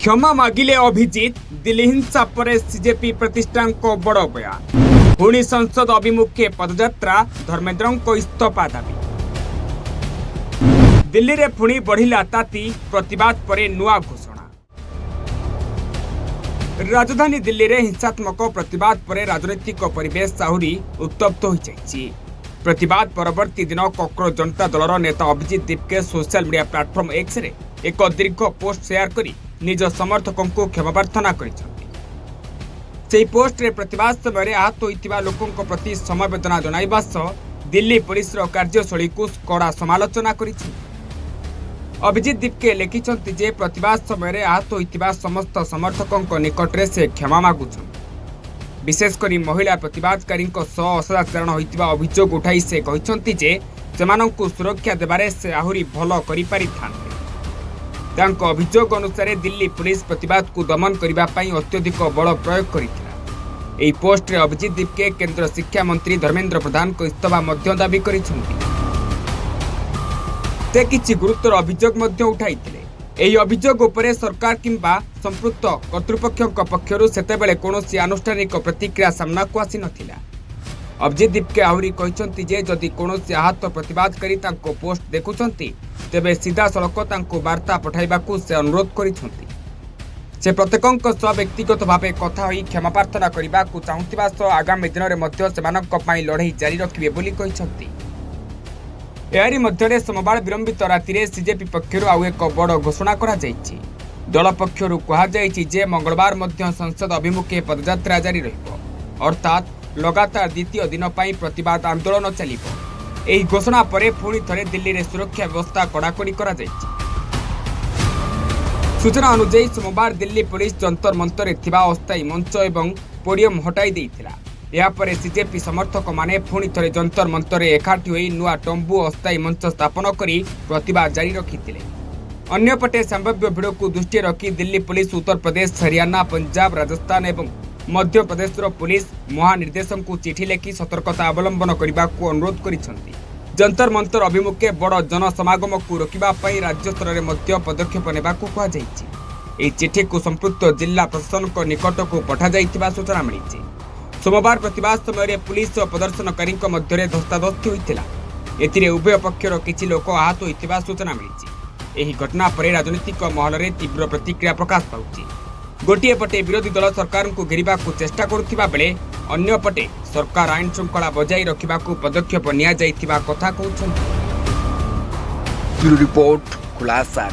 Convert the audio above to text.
क्षमा मागिले अभिजित दिल्ली हिंसा पर सीजेपी प्रतिष्ठान को बड़ बयान पुणी संसद अभिमुखे पदयात्रा धर्मेंद्र इस्तीफा दाबी दिल्ली रे पुणी बढ़िला ताती प्रतिवाद पर नुआ घोषणा राजधानी दिल्ली रे हिंसात्मक प्रतिवाद पर राजनीतिक परिवेश आहुरी उत्तप्त हो जाइछि। प्रतिवाद परवर्ती दिन कॉकरोच जनता दलर नेता Abhijit Dipke social media platform X ray एक दीर्घ पोस्ट शेयर करी निज समर्थकों को क्षमा प्रार्थना करिसेंति। पोस्ट रे प्रतिवाद समय आहत होइतिबा लोकंक प्रति समवेदना जणाइबा सह दिल्ली पुलिस रो कार्यशैली को कड़ा समालोचना करिछि। अभिजित दीपके लिखिछन्ति जे प्रतिवाद समय आहत होइतिबा समस्त समर्थकों निकटरे से क्षमा मागुछन्। विशेषकर महिला प्रतिवादकारी असदाचरण होइतिबा अभियोग उठाई से कहिछन्ति जे सेमानंकु सुरक्षा देबारे से आहुरी भल करि पारिथान्ते। तांको अभियोग अनुसार दिल्ली पुलिस प्रतिवाद को दमन करने अत्यधिक बल प्रयोग करिथिला। एही पोस्ट रे अभिजित दीपके केंद्र शिक्षा मंत्री धर्मेंद्र प्रधान को इस्तीफा मध्य दाबी करिसेंति। से किछि गुरुतर अभियोग मध्य उठाइथिले। एही अभियोग उपरे सरकार किंबा संपृक्त कर्तृपक्षक पक्षरु सेतेबेले कोनोसी आनुष्ठानिक प्रतिक्रिया सामना को आसी नथिला। अभिजित दीपके आहुरी कहिसंति जे जदि कोनोसी आहत प्रतिवादकारी तांको पोस्ट देखुचंती तेबे सीधा सड़क तांको वार्ता पठाइबाकू से अनुरोध करिसंति। से प्रत्येकंक सह व्यक्तिगत भावे कथा होई क्षमा प्रार्थना करिबाकू चाहुथिबा सह आगामी दिन रे मध्य सेमानक पई लड़ाई जारी रखिबे बोली कहिसंति। एहारी मध्यरे सोमवार विलंबित राति रे सीजेपी पक्षरु आउ एक बड़ घोषणा करा जायछि। दल पक्षरु कहा जायछि जे मंगलवार मध्य संसद अभिमुखे पदयात्रा जारी रहिबो, अर्थात लगातार द्वितीय दिन पई प्रतिवाद आंदोलन चलिबो। एही घोषणा परे पुणी थरे दिल्ली रे सुरक्षा व्यवस्था कड़ाकड़ी करा जायछि। सूचना अनुसार सोमवार दिल्ली पुलिस जंतर मंतर थिबा अस्थायी मंच एवं पोडियम हटाई देइथिला। या परे सीजेपी समर्थक माने पुणी थरे जंतर मंतर एकाठी होई नुआ टंबू अस्थायी मंच स्थापन करी प्रतिवाद जारी रखिथिले। अन्यपटे संभाव्य भिड़ को दृष्टि रखी दिल्ली पुलिस उत्तर प्रदेश, हरियाणा, पंजाब, राजस्थान एवं मध्य प्रदेश पुलिस महानिर्देशक को चिठी लिखि सतर्कता अवलंबन करने को अनुरोध करिसेंति। जंतर मंतर अभिमुखे बड़ जनसमागम को रोकबा पई राज्य स्तर में मध्य पदक्षेप नेबा को कहा जायछि। एही चिठी को संपृक्त जिला प्रशासन को निकट को पठा जाइतिबा सूचना मिली। सोमवार प्रतिवाद समय पुलिस और प्रदर्शनकारी मध्य धस्ताधस्ती होइतिला। एथिरे उभय पक्षर किछि लोक आहत होइतिबा सूचना मिली। एही घटना पर राजनीतिक महल में तीव्र प्रतिक्रिया प्रकाश पाउछि। गोटे पटे विरोधी दल सरकार को घेरिबा को चेष्टा करुथिबा बेले अन्य पटे सरकार आईन श्रृंखला बजाई रखिबा को पदक्षेप निया जाइथिबा कथा कहउछन्ति। रिपोर्ट खुलासा।